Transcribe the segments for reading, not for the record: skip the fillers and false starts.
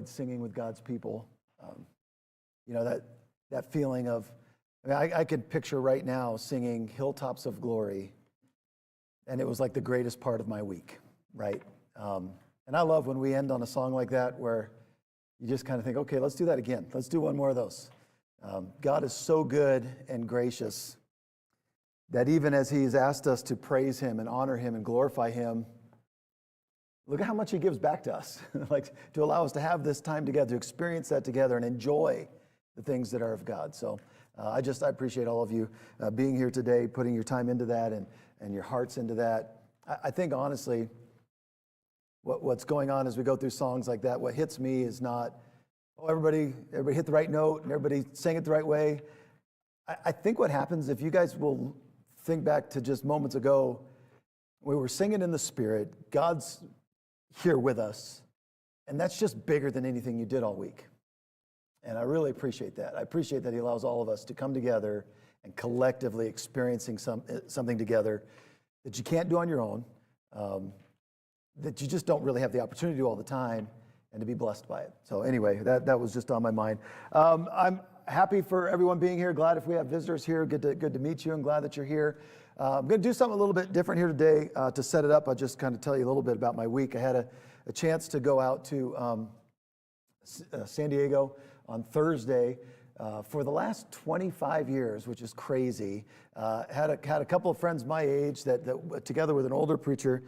Singing with God's people. You know, that feeling of, I could picture right now singing Hilltops of Glory, and it was like the greatest part of my week, right? And I love when we end on a song like that where you just kind of think, okay, let's do that again. Let's do one more of those. God is so good and gracious that even as He's asked us to praise Him and honor Him and glorify Him, look at how much He gives back to us, like to allow us to have this time together, to experience that together and enjoy the things that are of God. So I appreciate all of you being here today, putting your time into that and your hearts into that. I think honestly, what's going on as we go through songs like that, what hits me is not, oh, everybody hit the right note and everybody sang it the right way. I think what happens, if you guys will think back to just moments ago, we were singing in the Spirit, God's here with us, and that's just bigger than anything you did all week. And I really appreciate that. I appreciate that He allows all of us to come together and collectively experiencing something together that you can't do on your own, that you just don't really have the opportunity to do all the time, and to be blessed by it. So anyway, that was just on my mind. I'm happy for everyone being here. Glad if we have visitors here. Good to meet you, and glad that you're here. I'm going to do something a little bit different here today to set it up. I'll just kind of tell you a little bit about my week. I had a chance to go out to San Diego on Thursday for the last 25 years, which is crazy. Had a couple of friends my age that together with an older preacher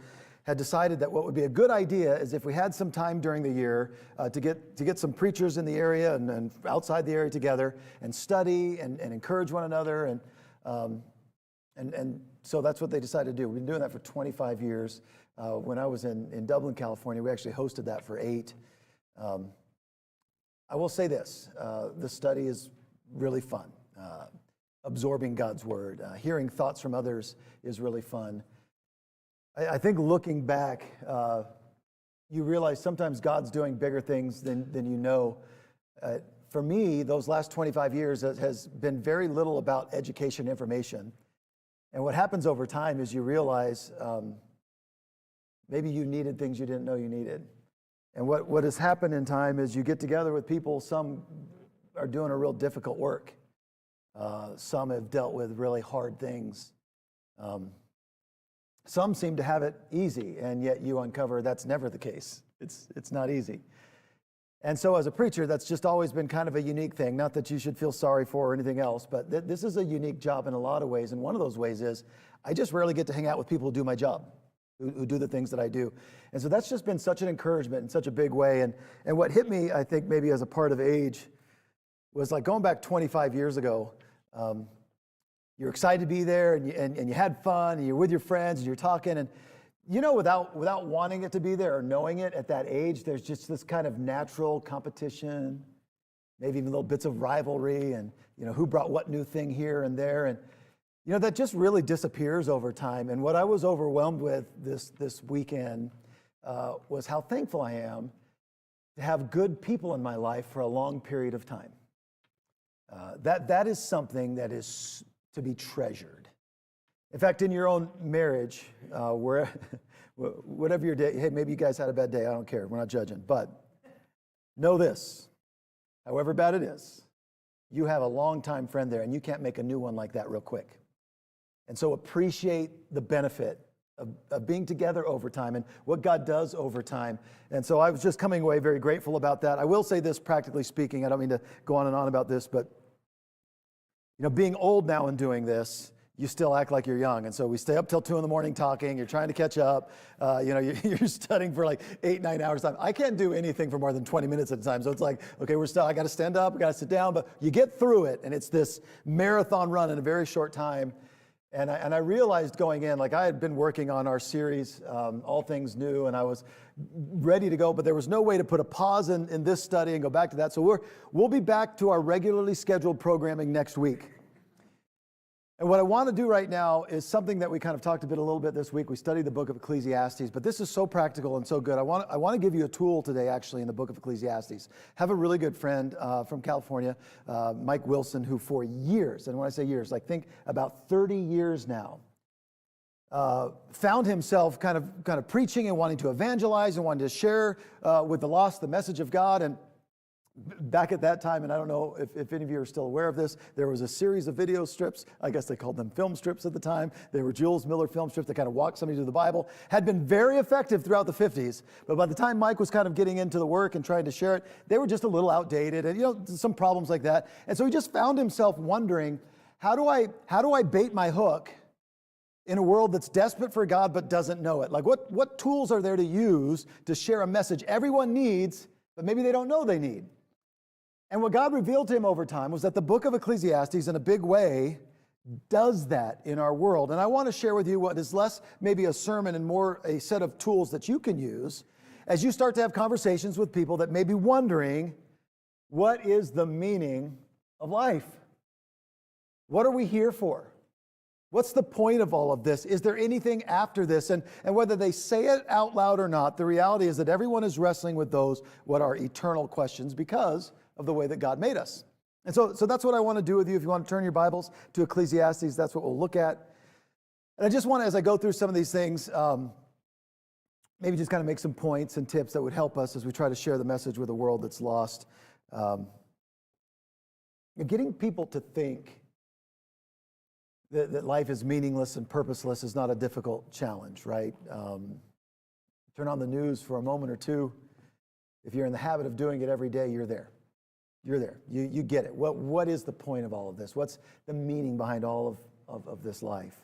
had decided that what would be a good idea is if we had some time during the year to get some preachers in the area and outside the area together and study and encourage one another and so that's what they decided to do. We've been doing that for 25 years. When I was in Dublin, California, we actually hosted that for 8. I will say this, the study is really fun. Absorbing God's Word, hearing thoughts from others is really fun. I think looking back, you realize sometimes God's doing bigger things than you know. For me, those last 25 years has been very little about education information. And what happens over time is you realize maybe you needed things you didn't know you needed. And what has happened in time is you get together with people, some are doing a real difficult work. Some have dealt with really hard things. Some seem to have it easy, and yet you uncover that's never the case. It's not easy. And so as a preacher, that's just always been kind of a unique thing. Not that you should feel sorry for or anything else, but this is a unique job in a lot of ways. And one of those ways is I just rarely get to hang out with people who do my job, who do the things that I do. And so that's just been such an encouragement in such a big way. And what hit me, I think, maybe as a part of age was like going back 25 years ago, you're excited to be there and you had fun and you're with your friends and you're talking and you know, without wanting it to be there or knowing it at that age, there's just this kind of natural competition, maybe even little bits of rivalry and, you know, who brought what new thing here and there. And, you know, that just really disappears over time. And what I was overwhelmed with this weekend was how thankful I am to have good people in my life for a long period of time. That is something that is to be treasured. In fact, in your own marriage, whatever your day, hey, maybe you guys had a bad day. I don't care. We're not judging. But know this, however bad it is, you have a longtime friend there, and you can't make a new one like that real quick. And so appreciate the benefit of being together over time and what God does over time. And so I was just coming away very grateful about that. I will say this, practically speaking, I don't mean to go on and on about this, but you know, being old now and doing this, you still act like you're young. And so we stay up till 2 a.m. talking, you're trying to catch up, you know, you're studying for like 8-9 hours time. I can't do anything for more than 20 minutes at a time. So it's like, okay, I got to stand up, I got to sit down, but you get through it. And it's this marathon run in a very short time. And I realized going in, like I had been working on our series, All Things New, and I was ready to go, but there was no way to put a pause in this study and go back to that. So we'll be back to our regularly scheduled programming next week. And what I want to do right now is something that we kind of talked a little bit this week. We studied the book of Ecclesiastes, but this is so practical and so good. I want to give you a tool today, actually, in the book of Ecclesiastes. Have a really good friend from California, Mike Wilson, who for years, and when I say years, like think about 30 years now, found himself kind of preaching and wanting to evangelize and wanting to share with the lost the message of God. And back at that time, and I don't know if any of you are still aware of this, there was a series of video strips. I guess they called them film strips at the time. They were Jules Miller film strips that kind of walked somebody through the Bible. Had been very effective throughout the 50s, but by the time Mike was kind of getting into the work and trying to share it, they were just a little outdated and some problems like that. And so he just found himself wondering, how do I bait my hook in a world that's desperate for God but doesn't know it? Like what tools are there to use to share a message everyone needs, but maybe they don't know they need? And what God revealed to him over time was that the book of Ecclesiastes, in a big way, does that in our world. And I want to share with you what is less maybe a sermon and more a set of tools that you can use as you start to have conversations with people that may be wondering, what is the meaning of life? What are we here for? What's the point of all of this? Is there anything after this? And whether they say it out loud or not, the reality is that everyone is wrestling with those, what are eternal questions, because of the way that God made us. And so that's what I want to do with you. If you want to turn your Bibles to Ecclesiastes, that's what we'll look at. And I just want to, as I go through some of these things, maybe just kind of make some points and tips that would help us as we try to share the message with a world that's lost. Getting people to think that life is meaningless and purposeless is not a difficult challenge, right? Turn on the news for a moment or two. If you're in the habit of doing it every day, you're there. You're there. You get it. What is the point of all of this? What's the meaning behind all of this life?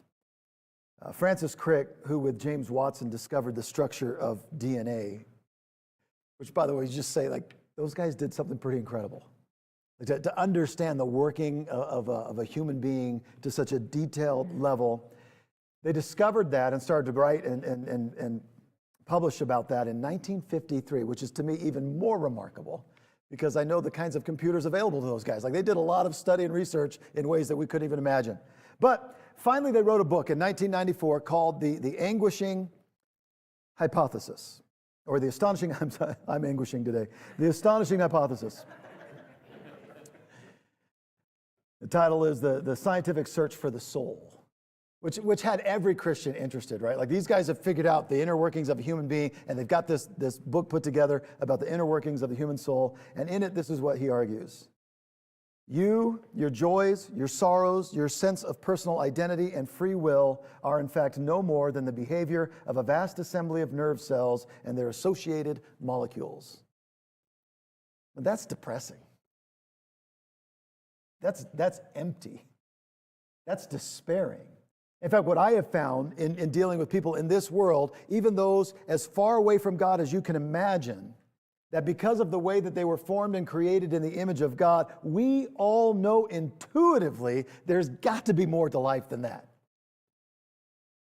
Francis Crick, who with James Watson discovered the structure of DNA, which, by the way, you just say, like, those guys did something pretty incredible. To understand the working of a human being to such a detailed level, they discovered that and started to write and publish about that in 1953, which is to me even more remarkable, because I know the kinds of computers available to those guys. Like, they did a lot of study and research in ways that we couldn't even imagine. But finally, they wrote a book in 1994 called The Anguishing Hypothesis, or The Astonishing, I'm anguishing today, The Astonishing Hypothesis. The title is The Scientific Search for the Soul, which had every Christian interested, right? Like, these guys have figured out the inner workings of a human being, and they've got this book put together about the inner workings of the human soul. And in it, this is what he argues. You, your joys, your sorrows, your sense of personal identity and free will are in fact no more than the behavior of a vast assembly of nerve cells and their associated molecules. And that's depressing. That's empty. That's despairing. In fact, what I have found in dealing with people in this world, even those as far away from God as you can imagine, that because of the way that they were formed and created in the image of God, we all know intuitively there's got to be more to life than that.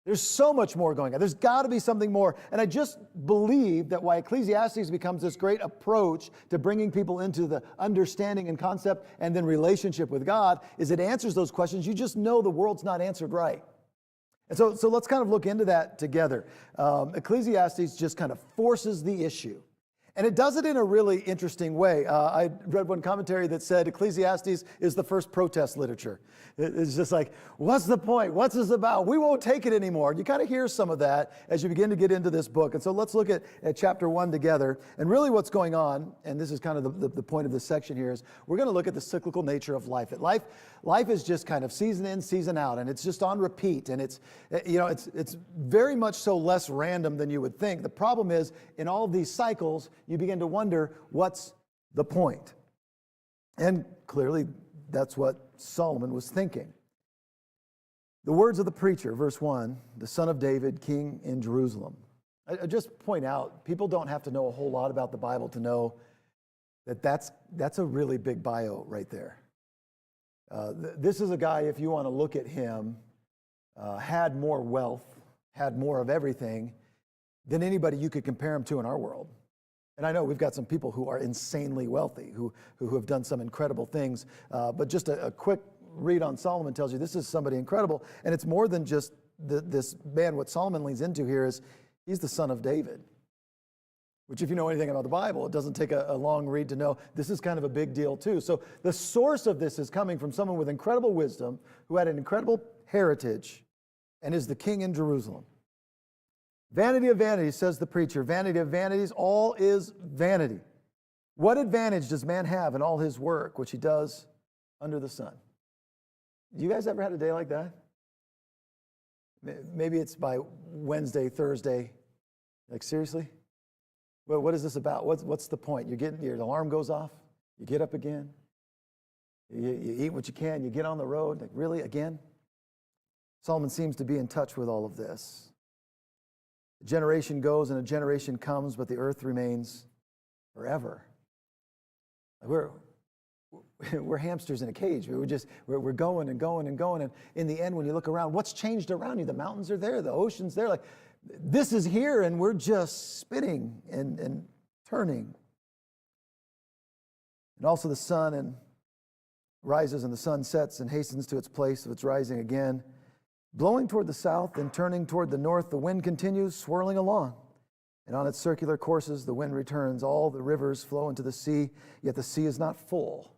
There's so much more going on. There's got to be something more. And I just believe that why Ecclesiastes becomes this great approach to bringing people into the understanding and concept and then relationship with God is it answers those questions. You just know the world's not answered right. And so let's kind of look into that together. Ecclesiastes just kind of forces the issue. And it does it in a really interesting way. I read one commentary that said Ecclesiastes is the first protest literature. It's just like, what's the point? What's this about? We won't take it anymore. You kind of hear some of that as you begin to get into this book. And so let's look at chapter 1 together. And really what's going on, and this is kind of the point of this section here, is we're going to look at the cyclical nature of life. Life is just kind of season in, season out, and it's just on repeat. And it's very much so less random than you would think. The problem is, in all of these cycles, you begin to wonder, what's the point? And clearly, that's what Solomon was thinking. The words of the preacher, verse 1, the son of David, king in Jerusalem. I just point out, people don't have to know a whole lot about the Bible to know that that's a really big bio right there. This is a guy, if you want to look at him, had more wealth, had more of everything than anybody you could compare him to in our world. And I know we've got some people who are insanely wealthy, who have done some incredible things. But just a quick read on Solomon tells you this is somebody incredible. And it's more than just this man. What Solomon leans into here is he's the son of David. Which, if you know anything about the Bible, it doesn't take a long read to know this is kind of a big deal too. So the source of this is coming from someone with incredible wisdom, who had an incredible heritage, and is the king in Jerusalem. Vanity of vanities, says the preacher. Vanity of vanities, all is vanity. What advantage does man have in all his work, which he does under the sun? You guys ever had a day like that? Maybe it's by Wednesday, Thursday. Like, seriously? Well, what is this about? What's the point? Your alarm goes off. You get up again. You eat what you can. You get on the road. Like, really, again? Solomon seems to be in touch with all of this. A generation goes and a generation comes, but the earth remains forever. We're hamsters in a cage. We're going and going and going. And in the end, when you look around, what's changed around you? The mountains are there. The ocean's there. Like, this is here, and we're just spinning and turning. And also the sun rises and the sun sets and hastens to its place of its rising again. Blowing toward the south and turning toward the north, the wind continues swirling along. And on its circular courses, the wind returns. All the rivers flow into the sea, yet the sea is not full.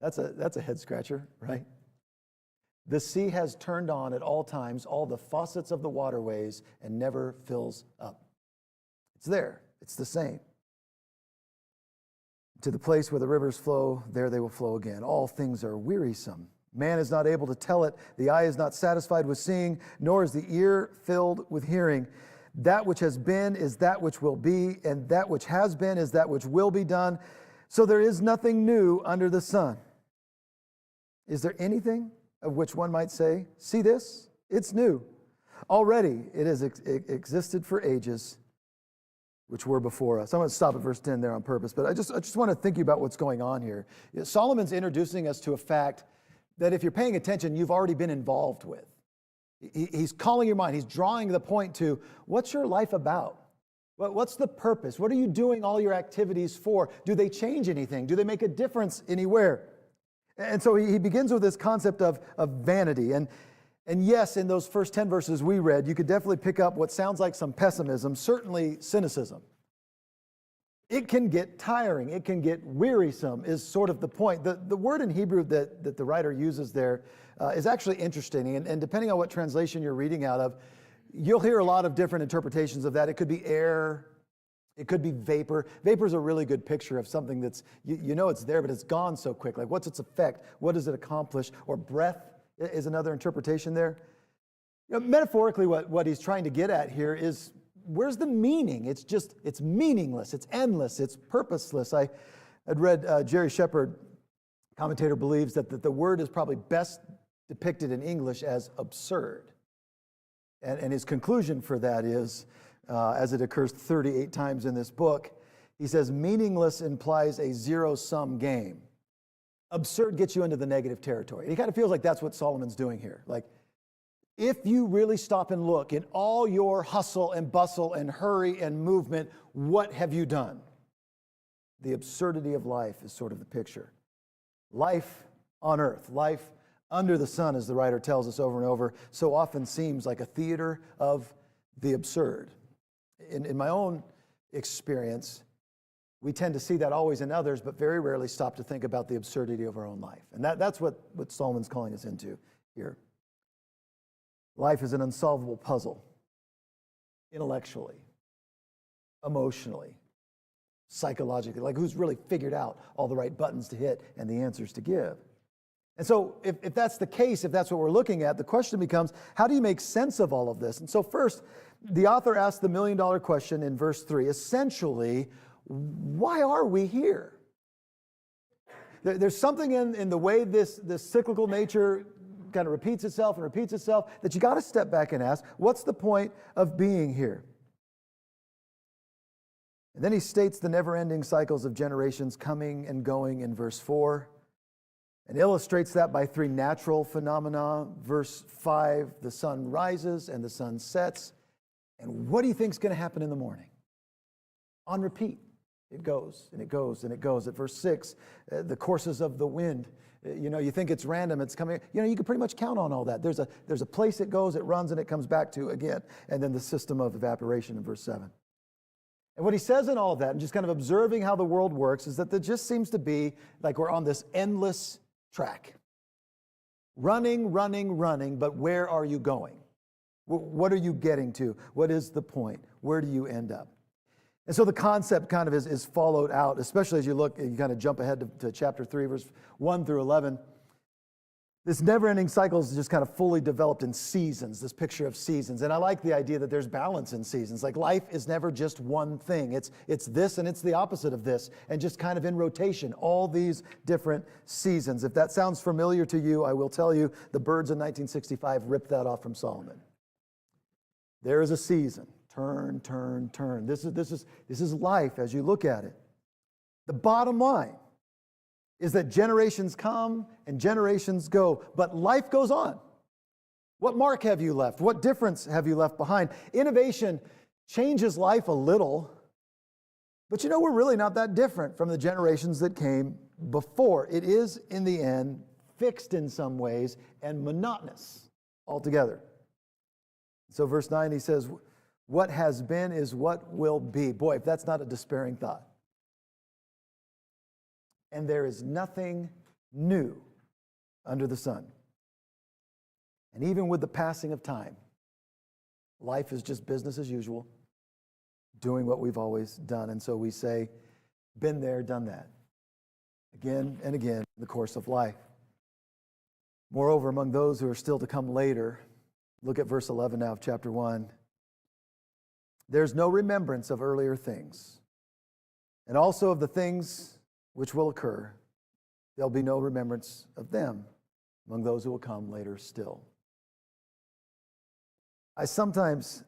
That's a head scratcher, right? The sea has turned on at all times, all the faucets of the waterways, and never fills up. It's there. It's the same. To the place where the rivers flow, there they will flow again. All things are wearisome. Man is not able to tell it. The eye is not satisfied with seeing, nor is the ear filled with hearing. That which has been is that which will be, and that which has been is that which will be done. So there is nothing new under the sun. Is there anything of which one might say, see this? It's new. Already it has existed for ages, which were before us. I'm going to stop at verse 10 there on purpose, but I just want to think about what's going on here. Solomon's introducing us to a fact that if you're paying attention, you've already been involved with. He's calling your mind. He's drawing the point to, what's your life about? What's the purpose? What are you doing all your activities for? Do they change anything? Do they make a difference anywhere? And so he begins with this concept of vanity. And yes, in those first 10 verses we read, you could definitely pick up what sounds like some pessimism, certainly cynicism. It can get tiring. It can get wearisome is sort of the point. The word in Hebrew that the writer uses there is actually interesting. And depending on what translation you're reading out of, you'll hear a lot of different interpretations of that. It could be air. It could be vapor. Vapor is a really good picture of something that's, you know it's there, but it's gone so quick. Like, what's its effect? What does it accomplish? Or breath is another interpretation there. You know, metaphorically, what he's trying to get at here is, where's the meaning? It's meaningless, it's endless, it's purposeless. I had read Jerry Shepard, commentator, believes that the word is probably best depicted in English as absurd. And his conclusion for that is, as it occurs 38 times in this book, he says, meaningless implies a zero-sum game. Absurd gets you into the negative territory. He kind of feels like that's what Solomon's doing here. Like, if you really stop and look in all your hustle and bustle and hurry and movement, what have you done? The absurdity of life is sort of the picture. Life on earth, life under the sun, as the writer tells us over and over, so often seems like a theater of the absurd. In my own experience, we tend to see that always in others, but very rarely stop to think about the absurdity of our own life. And that's what Solomon's calling us into here. Life is an unsolvable puzzle, intellectually, emotionally, psychologically. Like, who's really figured out all the right buttons to hit and the answers to give? And so if that's the case, if that's what we're looking at, the question becomes, how do you make sense of all of this? And so first, the author asks the million-dollar question in verse 3, essentially, why are we here? There's something in the way this cyclical nature kind of repeats itself that you got to step back and ask, what's the point of being here? And then he states the never-ending cycles of generations coming and going in verse 4, and illustrates that by three natural phenomena. Verse 5, the sun rises and the sun sets. And what do you think is going to happen in the morning? On repeat. It goes and it goes and it goes. At verse 6, the courses of the wind. You think it's random, it's coming. You can pretty much count on all that. There's a place it goes, it runs, and it comes back to again. And then the system of evaporation in verse 7. And what he says in all of that, and just kind of observing how the world works, is that there just seems to be like we're on this endless track. Running, running, running, but where are you going? What are you getting to? What is the point? Where do you end up? And so the concept kind of is followed out, especially as you look, you kind of jump ahead to chapter 3, verse 1 through 11. This never-ending cycle is just kind of fully developed in seasons, this picture of seasons. And I like the idea that there's balance in seasons. Like life is never just one thing. It's this and it's the opposite of this, and just kind of in rotation, all these different seasons. If that sounds familiar to you, I will tell you, the Birds in 1965 ripped that off from Solomon. There is a season. Turn, turn, turn. This is life as you look at it. The bottom line is that generations come and generations go, but life goes on. What mark have you left? What difference have you left behind? Innovation changes life a little, but you know, we're really not that different from the generations that came before. It is, in the end, fixed in some ways and monotonous altogether. So verse 9, he says, what has been is what will be. Boy, if that's not a despairing thought. And there is nothing new under the sun. And even with the passing of time, life is just business as usual, doing what we've always done. And so we say, been there, done that, again and again in the course of life. Moreover, among those who are still to come later, look at verse 11 now of chapter 1. There's no remembrance of earlier things, and also of the things which will occur. There'll be no remembrance of them among those who will come later still. I sometimes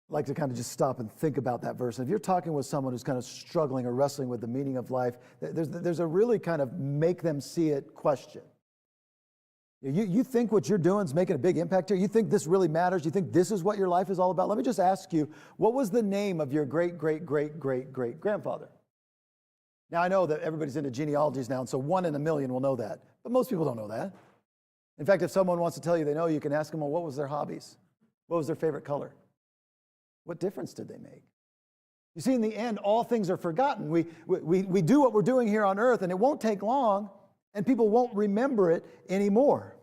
like to kind of just stop and think about that verse. And if you're talking with someone who's kind of struggling or wrestling with the meaning of life, there's a really kind of make them see it question. You think what you're doing is making a big impact here? You think this really matters? You think this is what your life is all about? Let me just ask you, what was the name of your great-great-great-great-great-grandfather? Now, I know that everybody's into genealogies now, and so 1 in a million will know that. But most people don't know that. In fact, if someone wants to tell you they know, you can ask them, well, what was their hobbies? What was their favorite color? What difference did they make? You see, in the end, all things are forgotten. We do what we're doing here on earth, and it won't take long, and people won't remember it anymore.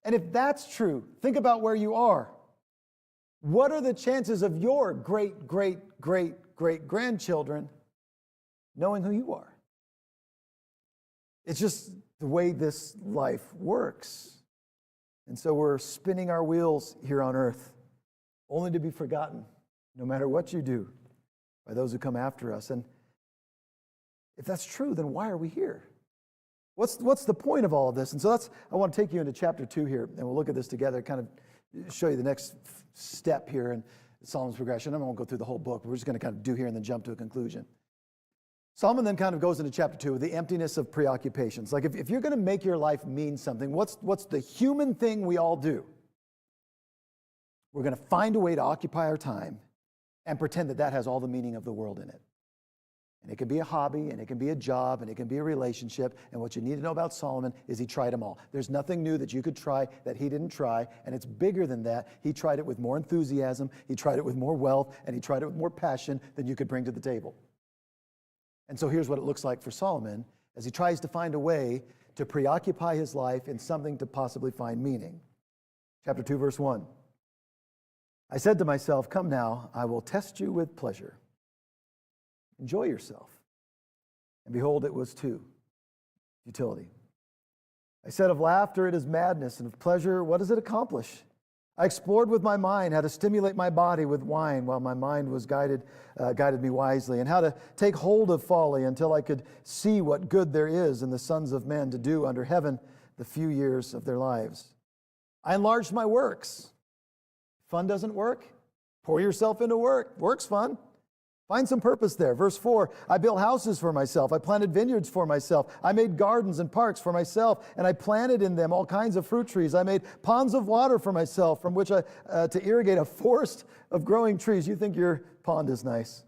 And if that's true, think about where you are. What are the chances of your great-great-great-great-grandchildren knowing who you are? It's just the way this life works. And so we're spinning our wheels here on earth, only to be forgotten, no matter what you do, by those who come after us. And if that's true, then why are we here? What's the point of all of this? And so I want to take you into chapter 2 here, and we'll look at this together, kind of show you the next step here in Solomon's progression. I won't go through the whole book. We're just going to kind of do here and then jump to a conclusion. Solomon then kind of goes into chapter 2 with the emptiness of preoccupations. Like if you're going to make your life mean something, what's the human thing we all do? We're going to find a way to occupy our time and pretend that has all the meaning of the world in it. And it can be a hobby, and it can be a job, and it can be a relationship. And what you need to know about Solomon is he tried them all. There's nothing new that you could try that he didn't try, and it's bigger than that. He tried it with more enthusiasm, he tried it with more wealth, and he tried it with more passion than you could bring to the table. And so here's what it looks like for Solomon as he tries to find a way to preoccupy his life in something to possibly find meaning. Chapter 2, verse 1. I said to myself, come now, I will test you with pleasure. Enjoy yourself. And behold, it was futility. I said of laughter, it is madness, and of pleasure, what does it accomplish? I explored with my mind how to stimulate my body with wine while my mind was guided me wisely, and how to take hold of folly until I could see what good there is in the sons of men to do under heaven the few years of their lives. I enlarged my works. Fun doesn't work? Pour yourself into work. Work's fun. Find some purpose there. Verse 4, I built houses for myself. I planted vineyards for myself. I made gardens and parks for myself, and I planted in them all kinds of fruit trees. I made ponds of water for myself from which to irrigate a forest of growing trees. You think your pond is nice.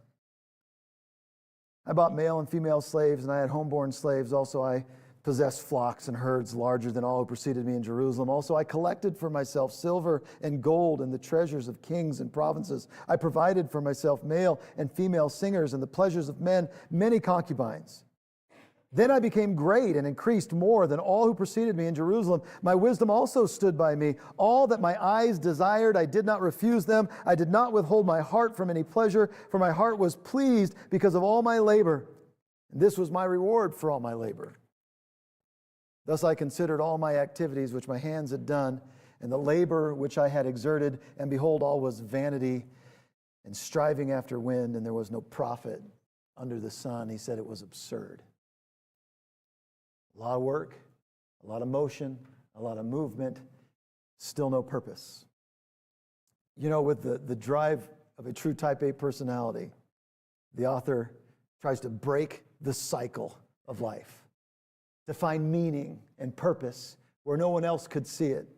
I bought male and female slaves, and I had homeborn slaves. Also, I possessed flocks and herds larger than all who preceded me in Jerusalem. Also, I collected for myself silver and gold and the treasures of kings and provinces. I provided for myself male and female singers and the pleasures of men, many concubines. Then I became great and increased more than all who preceded me in Jerusalem. My wisdom also stood by me. All that my eyes desired, I did not refuse them. I did not withhold my heart from any pleasure, for my heart was pleased because of all my labor. And this was my reward for all my labor. Thus I considered all my activities which my hands had done, and the labor which I had exerted, and behold, all was vanity and striving after wind, and there was no profit under the sun. He said it was absurd. A lot of work, a lot of motion, a lot of movement, still no purpose. You know, with the drive of a true type A personality, the author tries to break the cycle of life, to find meaning and purpose where no one else could see it.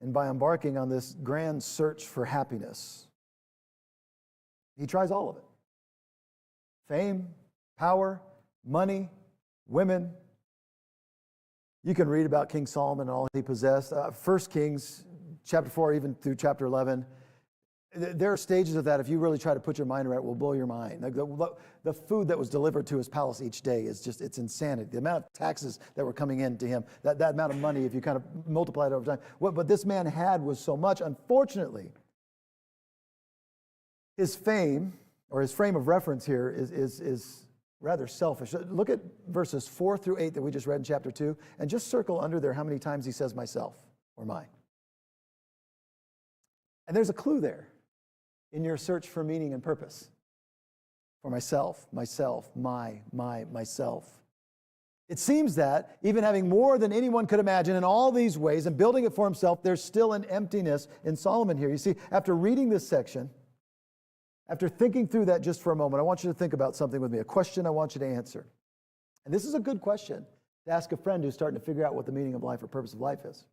And by embarking on this grand search for happiness, he tries all of it. Fame, power, money, women. You can read about King Solomon and all he possessed. 1 Kings chapter 4, even through chapter 11. There are stages of that, if you really try to put your mind around it, will blow your mind. Like the food that was delivered to his palace each day is just, it's insanity. The amount of taxes that were coming in to him, that amount of money, if you kind of multiply it over time. What this man had was so much. Unfortunately, his fame, or his frame of reference here is rather selfish. Look at verses 4 through 8 that we just read in chapter 2, and just circle under there how many times he says myself or mine. And there's a clue there in your search for meaning and purpose. For myself, myself, myself. It seems that even having more than anyone could imagine in all these ways and building it for himself, there's still an emptiness in Solomon here. You see, after reading this section, after thinking through that just for a moment, I want you to think about something with me, a question I want you to answer. And this is a good question to ask a friend who's starting to figure out what the meaning of life or purpose of life is.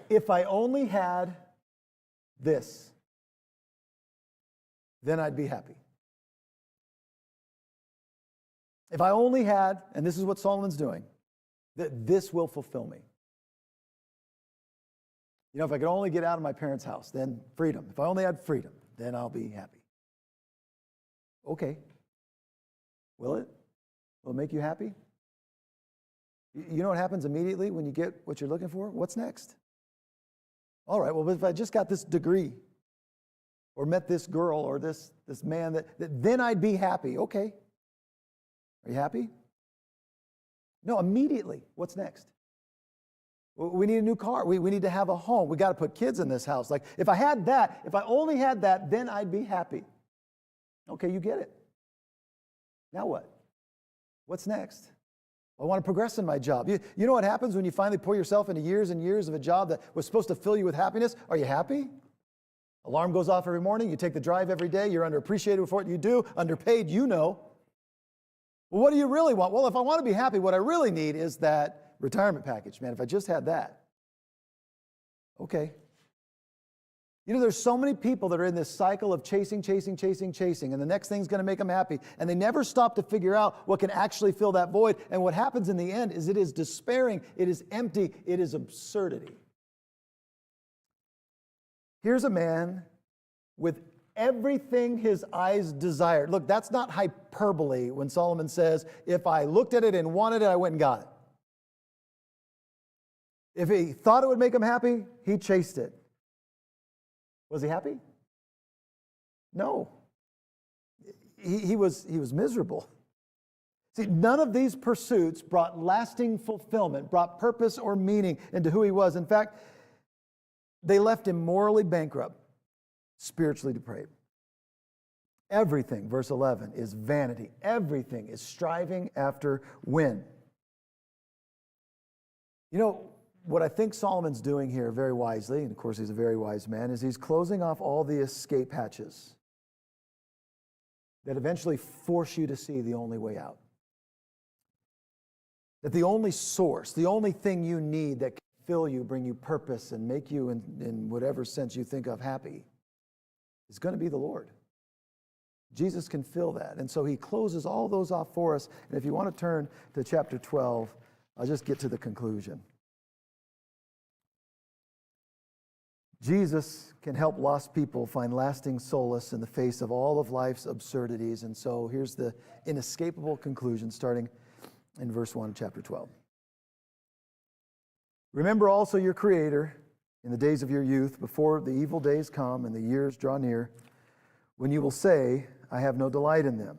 If I only had this, then I'd be happy. If I only had, and this is what Solomon's doing, that this will fulfill me. You know, if I could only get out of my parents' house, then freedom. If I only had freedom, then I'll be happy. Okay. Will it? Will it make you happy? You know what happens immediately when you get what you're looking for? What's next? All right, well, if I just got this degree or met this girl or this man, then I'd be happy. Okay. Are you happy? No, immediately. What's next? We need a new car. We need to have a home. We got to put kids in this house. Like, if I had that, if I only had that, then I'd be happy. Okay, you get it. Now what? What's next? I want to progress in my job. You know what happens when you finally pour yourself into years and years of a job that was supposed to fill you with happiness? Are you happy? Alarm goes off every morning. You take the drive every day. You're underappreciated for what you do, underpaid, you know. Well, what do you really want? Well, if I want to be happy, what I really need is that retirement package, man. If I just had that. Okay. You know, there's so many people that are in this cycle of chasing, and the next thing's going to make them happy. And they never stop to figure out what can actually fill that void. And what happens in the end is it is despairing, it is empty, it is absurdity. Here's a man with everything his eyes desired. Look, that's not hyperbole when Solomon says, if I looked at it and wanted it, I went and got it. If he thought it would make him happy, he chased it. Was he happy? No. He was miserable. See, none of these pursuits brought lasting fulfillment, brought purpose or meaning into who he was. In fact, they left him morally bankrupt, spiritually depraved. Everything, verse 11, is vanity. Everything is striving after wind. You know, what I think Solomon's doing here very wisely, and of course he's a very wise man, is he's closing off all the escape hatches that eventually force you to see the only way out. That the only source, the only thing you need that can fill you, bring you purpose, and make you, in whatever sense you think of, happy, is going to be the Lord. Jesus can fill that. And so he closes all those off for us. And if you want to turn to chapter 12, I'll just get to the conclusion. Jesus can help lost people find lasting solace in the face of all of life's absurdities. And so here's the inescapable conclusion starting in verse 1 of chapter 12. Remember also your Creator in the days of your youth, before the evil days come and the years draw near, when you will say, I have no delight in them.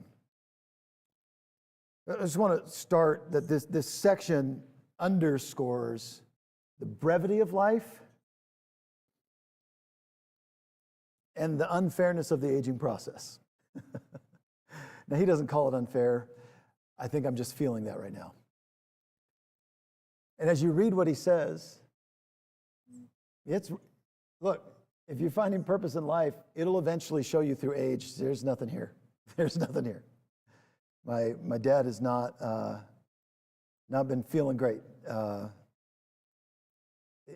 I just want to start that this section underscores the brevity of life and the unfairness of the aging process. Now, he doesn't call it unfair. I think I'm just feeling that right now. And as you read what he says, look, if you're finding purpose in life, it'll eventually show you through age. There's nothing here. There's nothing here. My dad has not been feeling great.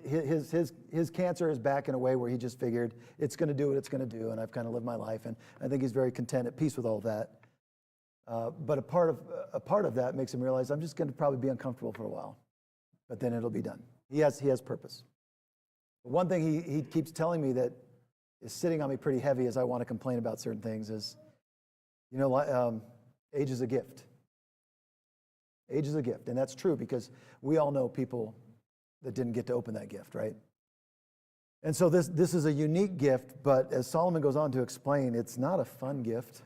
His cancer is back in a way where he just figured it's going to do what it's going to do, and I've kind of lived my life, and I think he's very content, at peace with all that. But a part of that makes him realize I'm just going to probably be uncomfortable for a while, but then it'll be done. He has purpose. But one thing he keeps telling me that is sitting on me pretty heavy as I want to complain about certain things is, age is a gift. Age is a gift, and that's true because we all know people that didn't get to open that gift, right? And so this is a unique gift, but as Solomon goes on to explain, it's not a fun gift.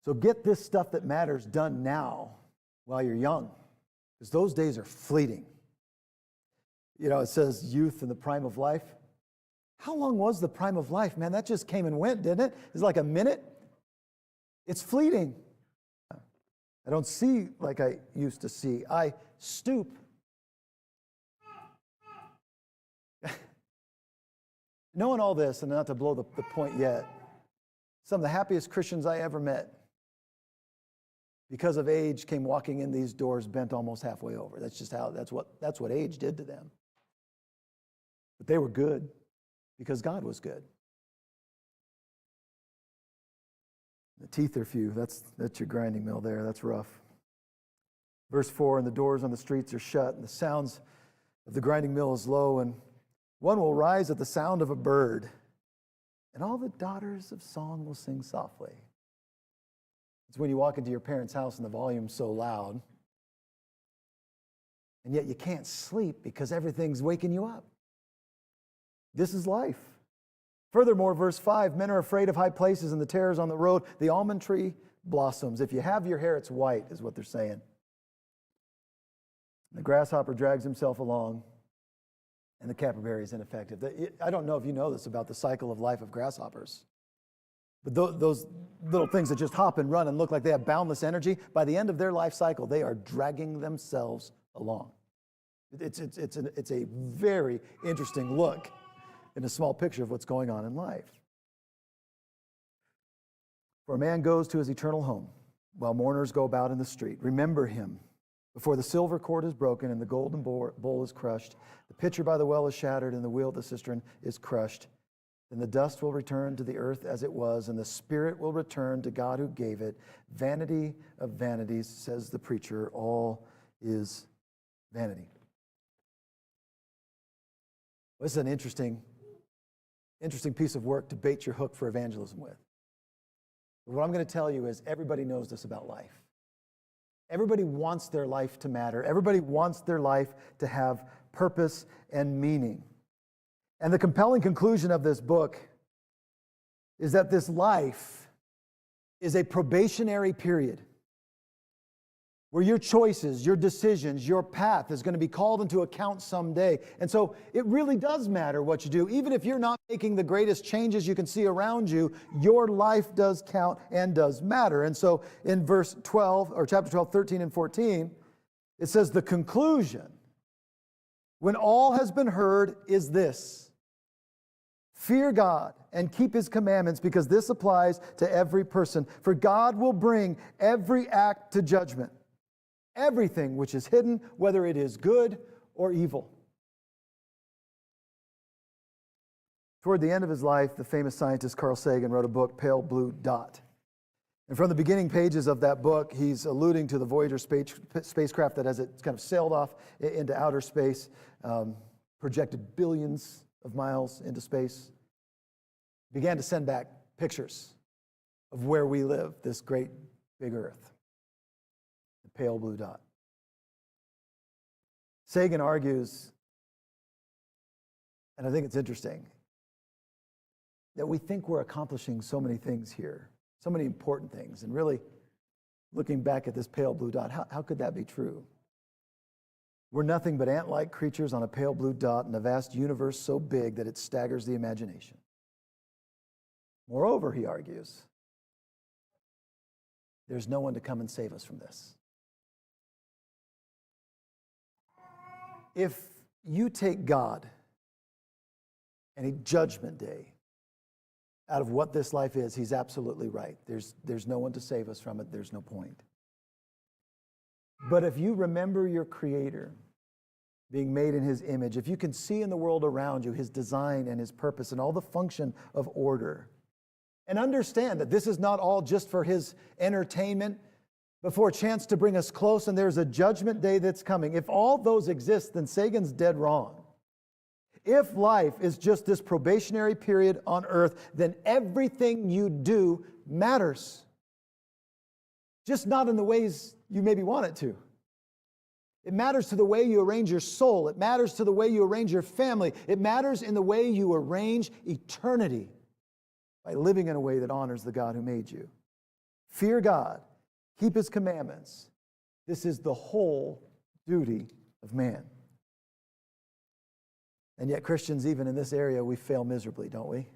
So get this stuff that matters done now while you're young, because those days are fleeting. It says youth in the prime of life. How long was the prime of life, man? That just came and went, didn't it? It's like a minute. It's fleeting. I don't see like I used to see. I stoop. Knowing all this, and not to blow the point yet, some of the happiest Christians I ever met, because of age, came walking in these doors bent almost halfway over. That's what age did to them. But they were good because God was good. The teeth are few. That's your grinding mill there. That's rough. Verse 4, and the doors on the streets are shut, and the sounds of the grinding mill is low, and one will rise at the sound of a bird, and all the daughters of song will sing softly. It's when you walk into your parents' house and the volume's so loud, and yet you can't sleep because everything's waking you up. This is life. Furthermore, verse 5, men are afraid of high places and the terrors on the road. The almond tree blossoms. If you have your hair, it's white, is what they're saying. The grasshopper drags himself along, and the caperberry is ineffective. I don't know if you know this about the cycle of life of grasshoppers, but those little things that just hop and run and look like they have boundless energy, by the end of their life cycle, they are dragging themselves along. It's a very interesting look in a small picture of what's going on in life. For a man goes to his eternal home, while mourners go about in the street. Remember him before the silver cord is broken and the golden bowl is crushed, the pitcher by the well is shattered, and the wheel of the cistern is crushed. Then the dust will return to the earth as it was, and the spirit will return to God who gave it. Vanity of vanities, says the preacher, all is vanity. This is an interesting piece of work to bait your hook for evangelism with. But what I'm going to tell you is everybody knows this about life. Everybody wants their life to matter. Everybody wants their life to have purpose and meaning. And the compelling conclusion of this book is that this life is a probationary period where your choices, your decisions, your path is going to be called into account someday. And so it really does matter what you do. Even if you're not making the greatest changes you can see around you, your life does count and does matter. And so in verse 12, or chapter 12, 13 and 14, it says the conclusion, when all has been heard, is this: fear God and keep His commandments, because this applies to every person. For God will bring every act to judgment, everything which is hidden, whether it is good or evil. Toward the end of his life, the famous scientist Carl Sagan wrote a book, Pale Blue Dot. And from the beginning pages of that book, he's alluding to the Voyager spacecraft that as it kind of sailed off into outer space, projected billions of miles into space, began to send back pictures of where we live, this great big Earth, the pale blue dot. Sagan argues, and I think it's interesting, that we think we're accomplishing so many things here, so many important things, and really looking back at this pale blue dot, how could that be true? We're nothing but ant-like creatures on a pale blue dot in a vast universe so big that it staggers the imagination. Moreover, he argues, there's no one to come and save us from this. If you take God and a judgment day out of what this life is, he's absolutely right. There's no one to save us from it. There's no point. But if you remember your Creator being made in his image, if you can see in the world around you his design and his purpose and all the function of order, and understand that this is not all just for his entertainment, but for a chance to bring us close, and there's a judgment day that's coming. If all those exist, then Sagan's dead wrong. If life is just this probationary period on earth, then everything you do matters. Just not in the ways you maybe want it to. It matters to the way you arrange your soul. It matters to the way you arrange your family. It matters in the way you arrange eternity by living in a way that honors the God who made you. Fear God. Keep his commandments. This is the whole duty of man. And yet Christians, even in this area, we fail miserably, don't we?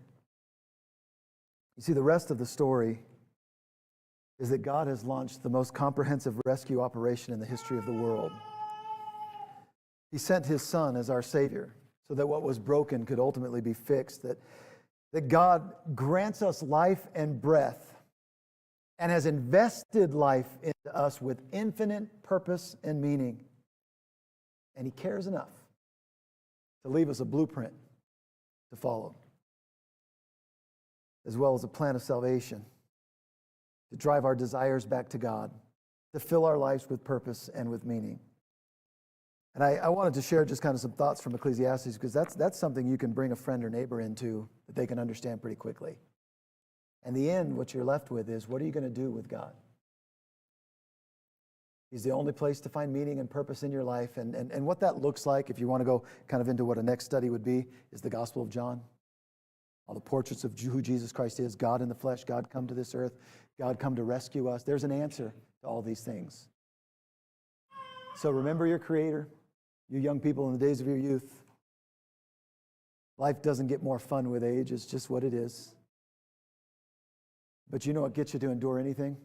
You see, the rest of the story is that God has launched the most comprehensive rescue operation in the history of the world. He sent his Son as our Savior so that what was broken could ultimately be fixed, that God grants us life and breath and has invested life into us with infinite purpose and meaning. And he cares enough to leave us a blueprint to follow, as well as a plan of salvation to drive our desires back to God, to fill our lives with purpose and with meaning. And I wanted to share just kind of some thoughts from Ecclesiastes, because that's something you can bring a friend or neighbor into that they can understand pretty quickly. And the end, what you're left with is, what are you going to do with God? He's the only place to find meaning and purpose in your life. And what that looks like, if you want to go kind of into what a next study would be, is the Gospel of John. All the portraits of who Jesus Christ is, God in the flesh, God come to this earth, God come to rescue us. There's an answer to all these things. So remember your Creator, you young people in the days of your youth. Life doesn't get more fun with age, it's just what it is. But you know what gets you to endure anything?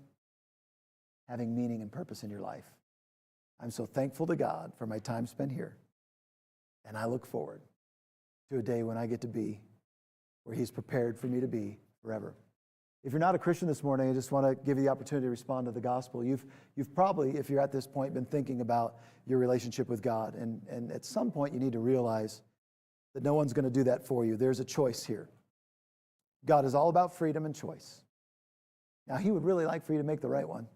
Having meaning and purpose in your life. I'm so thankful to God for my time spent here. And I look forward to a day when I get to be where he's prepared for me to be forever. If you're not a Christian this morning, I just want to give you the opportunity to respond to the gospel. You've probably, if you're at this point, been thinking about your relationship with God. And at some point, you need to realize that no one's going to do that for you. There's a choice here. God is all about freedom and choice. Now, he would really like for you to make the right one.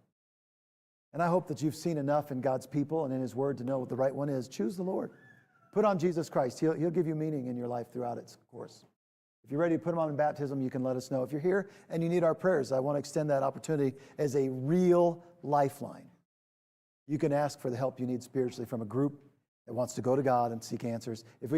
And I hope that you've seen enough in God's people and in his word to know what the right one is. Choose the Lord. Put on Jesus Christ. He'll give you meaning in your life throughout its course. If you're ready to put him on in baptism, you can let us know. If you're here and you need our prayers, I want to extend that opportunity as a real lifeline. You can ask for the help you need spiritually from a group that wants to go to God and seek answers. If we